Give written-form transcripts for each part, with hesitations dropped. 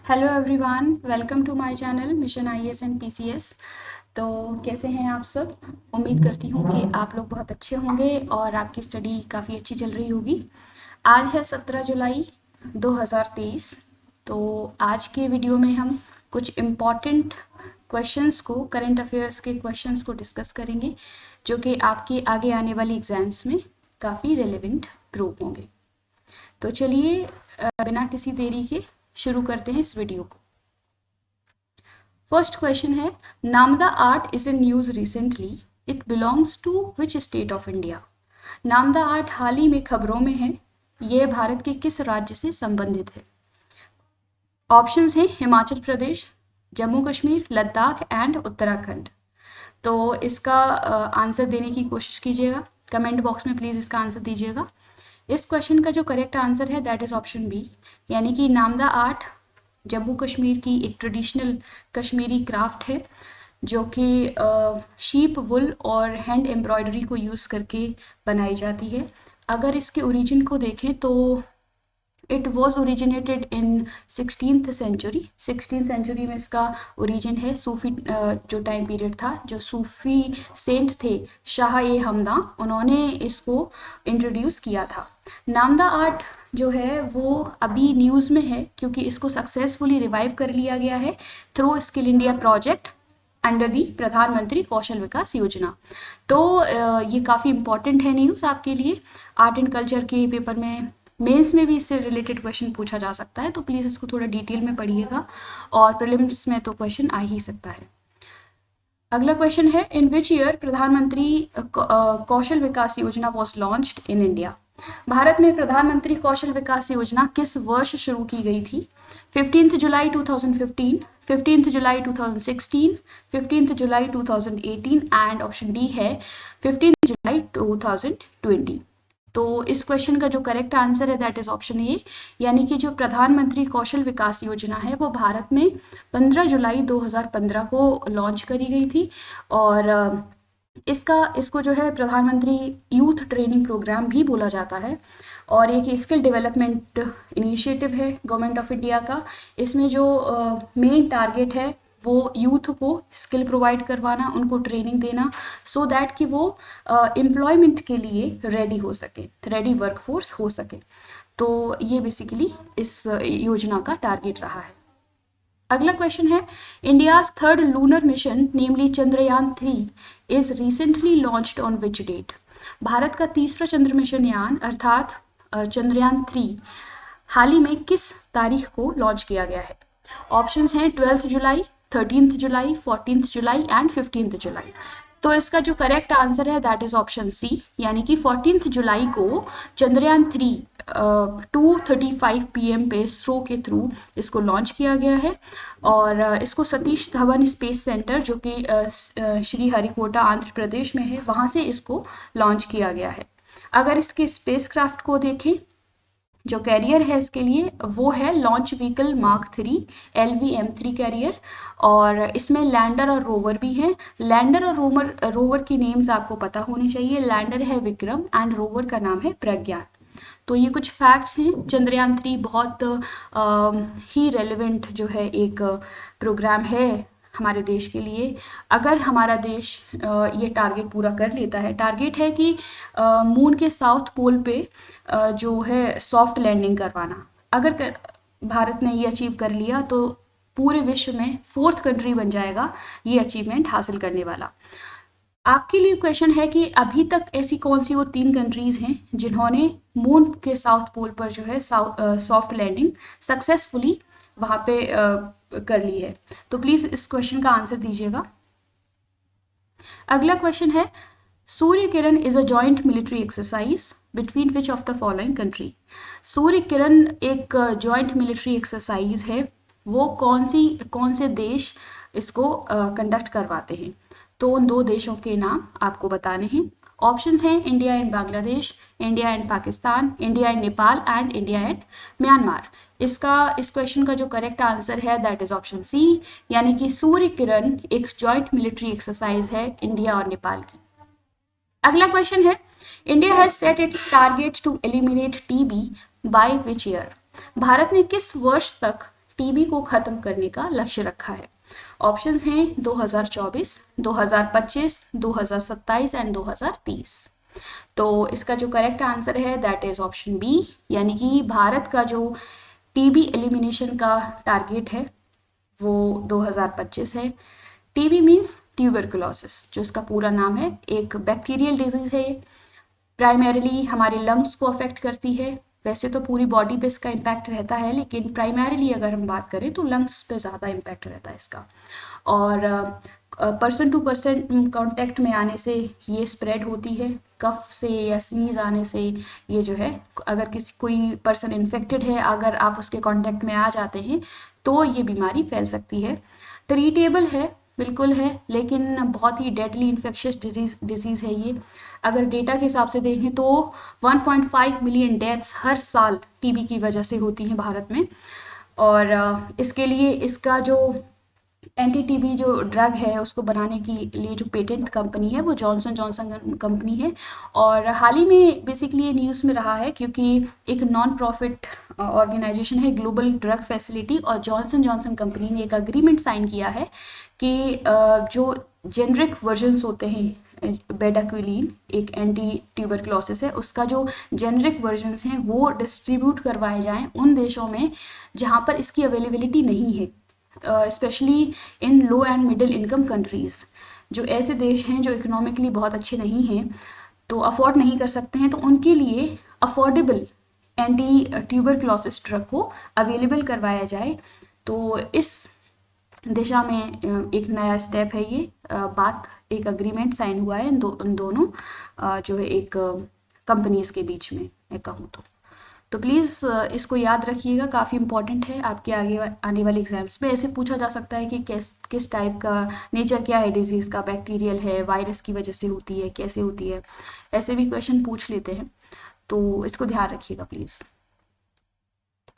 Hello everyone, welcome to my channel mission IAS and PCS. तो कैसे हैं आप सब? उम्मीद करती हूँ कि आप लोग बहुत अच्छे होंगे और आपकी स्टडी काफ़ी अच्छी चल रही होगी। आज है 17 जुलाई 2023। तो आज के वीडियो में हम कुछ इम्पॉर्टेंट क्वेश्चंस को, करंट अफेयर्स के क्वेश्चंस को डिस्कस करेंगे जो कि आपके आगे आने वाली एग्जाम्स में काफ़ी रेलेवेंट प्रूव होंगे। तो चलिए बिना किसी देरी के शुरू करते हैं इस वीडियो को। फर्स्ट क्वेश्चन है, Namda art is in news recently, it belongs to which state of India? Namda art हाल ही में खबरों में है, यह भारत के किस राज्य से संबंधित है? ऑप्शंस हैं हिमाचल प्रदेश, जम्मू कश्मीर, लद्दाख एंड उत्तराखंड। तो इसका आंसर देने की कोशिश कीजिएगा, कमेंट बॉक्स में प्लीज़ इसका आंसर दीजिएगा। इस क्वेश्चन का जो करेक्ट आंसर है दैट इज़ ऑप्शन बी, यानी कि नामदा आर्ट जम्मू कश्मीर की एक ट्रेडिशनल कश्मीरी क्राफ्ट है जो कि शीप वुल और हैंड एम्ब्रॉयडरी को यूज़ करके बनाई जाती है। अगर इसके ओरिजिन को देखें तो it was originated in 16th century. 16th century में इसका ओरिजिन है। सूफी जो टाइम पीरियड था, जो सूफी सेंट थे शाह ए हमदा, उन्होंने इसको इंट्रोड्यूस किया था। नामदा आर्ट जो है वो अभी न्यूज़ में है क्योंकि इसको सक्सेसफुली रिवाइव कर लिया गया है through skill India project under the प्रधानमंत्री कौशल विकास योजना। तो ये काफ़ी इंपॉर्टेंट है न्यूज़ आपके लिए। आर्ट एंड कल्चर के पेपर में, मेंस में भी इससे रिलेटेड क्वेश्चन पूछा जा सकता है, तो प्लीज़ इसको थोड़ा डिटेल में पढ़िएगा और प्रीलिम्स में तो क्वेश्चन आ ही सकता है। अगला क्वेश्चन है, इन विच ईयर प्रधानमंत्री कौशल विकास योजना was launched in India? Bharat में प्रधानमंत्री कौशल विकास योजना किस वर्ष शुरू की गई थी? 15 जुलाई 2015, 15 जुलाई 2016, 15 जुलाई 2018 एंड ऑप्शन डी है 15 जुलाई 2020। तो इस क्वेश्चन का जो करेक्ट आंसर है दैट इज ऑप्शन ए, यानी कि जो प्रधानमंत्री कौशल विकास योजना है वो भारत में 15 जुलाई 2015 को लॉन्च करी गई थी। और इसको जो है प्रधानमंत्री यूथ ट्रेनिंग प्रोग्राम भी बोला जाता है और एक स्किल डेवलपमेंट इनिशिएटिव है गवर्नमेंट ऑफ इंडिया का। इसमें जो मेन टारगेट है वो यूथ को स्किल प्रोवाइड करवाना, उनको ट्रेनिंग देना सो दैट कि वो एम्प्लॉयमेंट के लिए रेडी हो सके, रेडी वर्कफोर्स हो सके। तो ये बेसिकली इस योजना का टारगेट रहा है। अगला क्वेश्चन है, India's third lunar mission namely Chandrayaan 3 is recently launched on which date? भारत का तीसरा चंद्र मिशन यान अर्थात चंद्रयान 3 हाल ही में किस तारीख को लॉन्च किया गया है? ऑप्शंस हैं 12 जुलाई, 13 जुलाई, 14 जुलाई एंड 15 जुलाई। तो इसका जो करेक्ट आंसर है दैट इज ऑप्शन सी, यानी कि 14 जुलाई को चंद्रयान 3 2:35 PM पे इसरो के थ्रू इसको लॉन्च किया गया है। और इसको सतीश धवन स्पेस सेंटर जो कि श्रीहरिकोटा आंध्र प्रदेश में है, वहाँ से इसको लॉन्च किया गया है। अगर इसके स्पेसक्राफ्ट को देखें, जो कैरियर है इसके लिए वो है launch vehicle mark 3 LVM-3 career, और इसमें लैंडर और रोवर भी हैं। लैंडर और रोवर की नेम्स आपको पता होनी चाहिए। लैंडर है विक्रम एंड रोवर का नाम है प्रज्ञान। तो ये कुछ फैक्ट्स हैं। चंद्रयान 3 बहुत ही रेलेवेंट जो है एक प्रोग्राम है हमारे देश के लिए। अगर हमारा देश ये टारगेट पूरा कर लेता है, टारगेट है कि मून के साउथ पोल पे जो है सॉफ्ट लैंडिंग करवाना, अगर भारत ने ये अचीव कर लिया तो पूरे विश्व में 4th कंट्री बन जाएगा ये अचीवमेंट हासिल करने वाला। आपके लिए क्वेश्चन है कि अभी तक ऐसी कौन सी वो 3 कंट्रीज हैं जिन्होंने मून के साउथ पोल पर जो है सॉफ्ट लैंडिंग सक्सेसफुली वहाँ पे कर ली है। तो प्लीज़ इस क्वेश्चन का आंसर दीजिएगा। अगला क्वेश्चन है, Surya Kiran is a joint military exercise between which of the following country? Surya Kiran एक जॉइंट मिलिट्री एक्सरसाइज है, वो कौन से देश इसको कंडक्ट करवाते हैं? तो उन 2 देशों के नाम आपको बताने हैं। ऑप्शंस हैं India and Bangladesh, India and Pakistan, India and Nepal and India and Myanmar. इस क्वेश्चन का जो करेक्ट आंसर है दैट इज ऑप्शन सी, यानी कि सूर्य किरण एक जॉइंट मिलिट्री एक्सरसाइज है इंडिया और नेपाल की। अगला क्वेश्चन है, India has set its target to eliminate TB by which year? भारत ने किस वर्ष तक टीबी को खत्म करने का लक्ष्य रखा है? ऑप्शंस हैं 2024, 2025, 2027 एंड 2030। तो इसका जो करेक्ट आंसर है दैट इज ऑप्शन बी, यानी कि भारत का जो टीबी एलिमिनेशन का टारगेट है वो 2025 है। टीबी मीन्स ट्यूबरकुलोसिस, जो इसका पूरा नाम है, एक बैक्टीरियल डिजीज है। प्राइमरीली हमारे लंग्स को अफेक्ट करती है। वैसे तो पूरी बॉडी पे इसका इम्पैक्ट रहता है, लेकिन प्राइमरीली अगर हम बात करें तो लंग्स पे ज़्यादा इम्पैक्ट रहता है इसका। और पर्सन टू पर्सन कांटेक्ट में आने से ये स्प्रेड होती है। कफ से या स्नीज आने से ये जो है, अगर कोई पर्सन इन्फेक्टेड है, अगर आप उसके कांटेक्ट में आ जाते हैं तो ये बीमारी फैल सकती है। ट्रीटेबल है, बिल्कुल है, लेकिन बहुत ही डेडली इन्फेक्शियस डिजीज़ है ये। अगर डेटा के हिसाब से देखें तो 1.5 मिलियन डेथ्स हर साल टीबी की वजह से होती हैं भारत में। और इसके लिए इसका जो एंटी टीबी जो ड्रग है उसको बनाने के लिए जो पेटेंट कंपनी है वो जॉनसन जॉनसन कंपनी है। और हाल ही में बेसिकली ये न्यूज़ में रहा है क्योंकि एक नॉन प्रॉफिट ऑर्गेनाइजेशन है ग्लोबल ड्रग फैसिलिटी, और जॉनसन जॉनसन कंपनी ने एक अग्रीमेंट साइन किया है कि जो जेनरिक वर्जन्स होते हैं बेडाक्विलीन, एक एंटी ट्यूबरकुलोसिस है, उसका जो जेनरिक वर्जन्स हैं वो डिस्ट्रीब्यूट करवाए जाएं उन देशों में जहां पर इसकी अवेलेबिलिटी नहीं है, specially in low and middle income countries. जो ऐसे देश हैं जो इकोनॉमिकली बहुत अच्छे नहीं हैं, तो अफोर्ड नहीं कर सकते हैं, तो उनके लिए अफोर्डेबल एंटी ट्यूबरकुलोसिस ड्रग को अवेलेबल करवाया जाए। तो इस दिशा में एक नया स्टेप है ये। बात, एक अग्रीमेंट साइन हुआ है इन दोनों जो है एक कंपनीज़ के बीच में, मैं कहूँ तो प्लीज़ इसको याद रखिएगा, काफ़ी इंपॉर्टेंट है आपके आगे आने वाले एग्जाम्स में। ऐसे पूछा जा सकता है कि किस टाइप का नेचर क्या है डिजीज़ का, बैक्टीरियल है, वायरस की वजह से होती है, कैसे होती है, ऐसे भी क्वेश्चन पूछ लेते हैं, तो इसको ध्यान रखिएगा प्लीज़।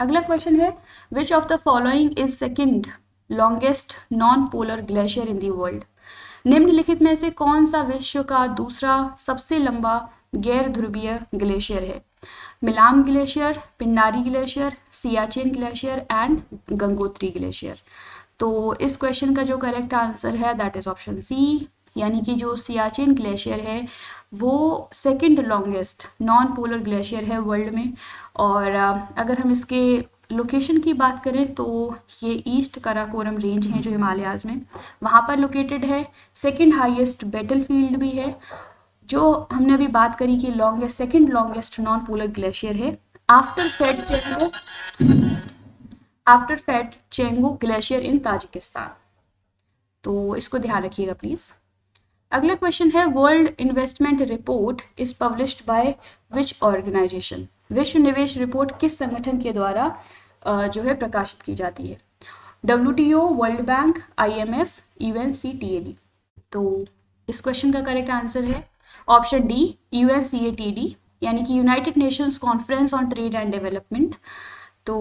अगला क्वेश्चन है, विच of the following is second longest non polar glacier in the world? निम्नलिखित में से कौन सा विश्व का दूसरा सबसे लंबा गैर ध्रुवीय ग्लेशियर है? Milam glacier, Pindari glacier, Siachen glacier and Gangotri glacier. तो इस क्वेश्चन का जो करेक्ट आंसर है दैट इज ऑप्शन सी, यानी कि जो सियाचिन ग्लेशियर है वो second longest non polar glacier है वर्ल्ड में। और अगर हम इसके लोकेशन की बात करें तो ये ईस्ट कराकोरम रेंज है जो हिमालयाज़ में, वहाँ पर लोकेटेड है। सेकंड हाईएस्ट बैटलफील्ड भी है। जो हमने अभी बात करी कि longest, second longest non polar glacier है after Fedchenko glacier in Tajikistan. तो इसको ध्यान रखिएगा प्लीज। अगला क्वेश्चन है, world investment report is published by which organisation? विश्व निवेश रिपोर्ट किस संगठन के द्वारा जो है प्रकाशित की जाती है? WTO, world bank, IMF, UNCTAD। तो इस क्वेश्चन का करेक्ट आंसर है ऑप्शन डी, UNCTAD, यानी कि United Nations conference on trade and development. तो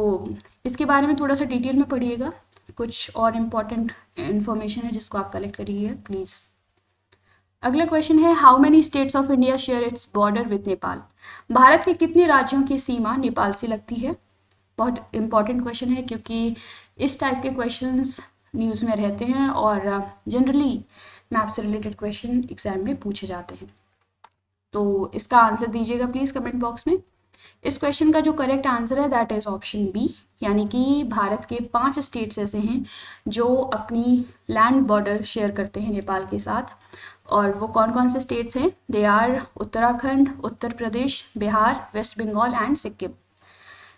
इसके बारे में थोड़ा सा डिटेल में पढ़िएगा, कुछ और इम्पॉर्टेंट इन्फॉर्मेशन है जिसको आप कलेक्ट करिए प्लीज़। अगला क्वेश्चन है, how many states of India share its border with Nepal? Bharat के कितने राज्यों की सीमा नेपाल से लगती है? बहुत इंपॉर्टेंट क्वेश्चन है क्योंकि इस टाइप के क्वेश्चंस न्यूज़ में रहते हैं और जनरली मैप से रिलेटेड क्वेश्चन एग्जाम में पूछे जाते हैं। तो इसका आंसर दीजिएगा प्लीज़ कमेंट बॉक्स में। इस क्वेश्चन का जो करेक्ट आंसर है दैट इज ऑप्शन बी, यानी कि भारत के 5 स्टेट्स ऐसे हैं जो अपनी लैंड बॉर्डर शेयर करते हैं नेपाल के साथ। और वो कौन कौन से स्टेट्स हैं? They are Uttarakhand, Uttar Pradesh, Bihar, West Bengal and Sikkim.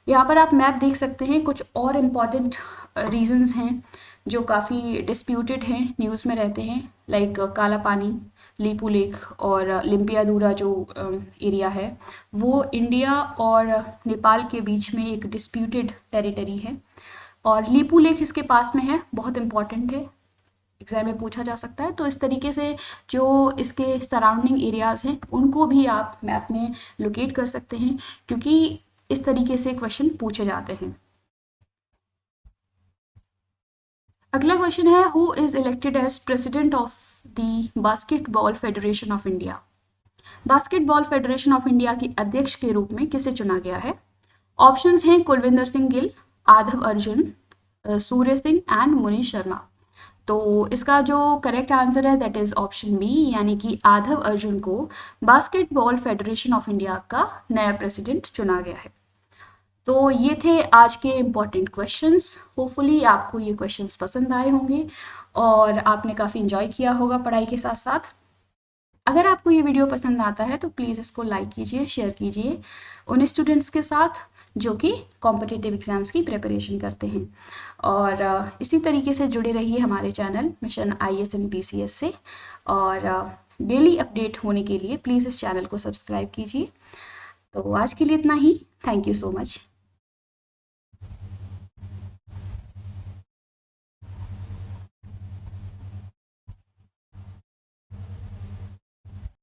यहाँ पर आप मैप देख सकते हैं। कुछ और इम्पॉर्टेंट रीजंस हैं जो काफ़ी डिस्प्यूटेड हैं, न्यूज़ में रहते हैं, लाइक काला पानी, लीपू लेक और लिम्पियादूरा जो एरिया है वो इंडिया और नेपाल के बीच में एक डिस्प्यूटेड टेरिटरी है। और लीपू लेक इसके पास में है, बहुत इम्पॉर्टेंट है, एग्जाम में पूछा जा सकता है। तो इस तरीके से जो इसके सराउंडिंग एरियाज़ हैं उनको भी आप मैप में लोकेट कर सकते हैं क्योंकि इस तरीके से क्वेश्चन पूछे जाते हैं। अगला क्वेश्चन है, who is elected as president of the basketball federation of India? Basketball federation of India के अध्यक्ष के रूप में किसे चुना गया है? ऑप्शंस हैं कुलविंदर सिंह गिल, आधव अर्जुन, सूर्य सिंह एंड मुनीष शर्मा। तो इसका जो करेक्ट आंसर है दैट इज ऑप्शन बी, यानी कि आधव अर्जुन को बास्केटबॉल फेडरेशन ऑफ इंडिया का नया प्रेसिडेंट चुना गया है। तो ये थे आज के इम्पॉर्टेंट क्वेश्चंस। होपफुली आपको ये क्वेश्चंस पसंद आए होंगे और आपने काफ़ी इन्जॉय किया होगा पढ़ाई के साथ साथ। अगर आपको ये वीडियो पसंद आता है तो प्लीज़ इसको लाइक कीजिए, शेयर कीजिए उन स्टूडेंट्स के साथ जो कि कॉम्पिटिटिव एग्ज़ाम्स की प्रिपरेशन करते हैं। और इसी तरीके से जुड़े रहिए हमारे channel mission IAS and PCS से। और डेली अपडेट होने के लिए प्लीज़ इस चैनल को सब्सक्राइब कीजिए। तो आज के लिए इतना ही। Thank you so much.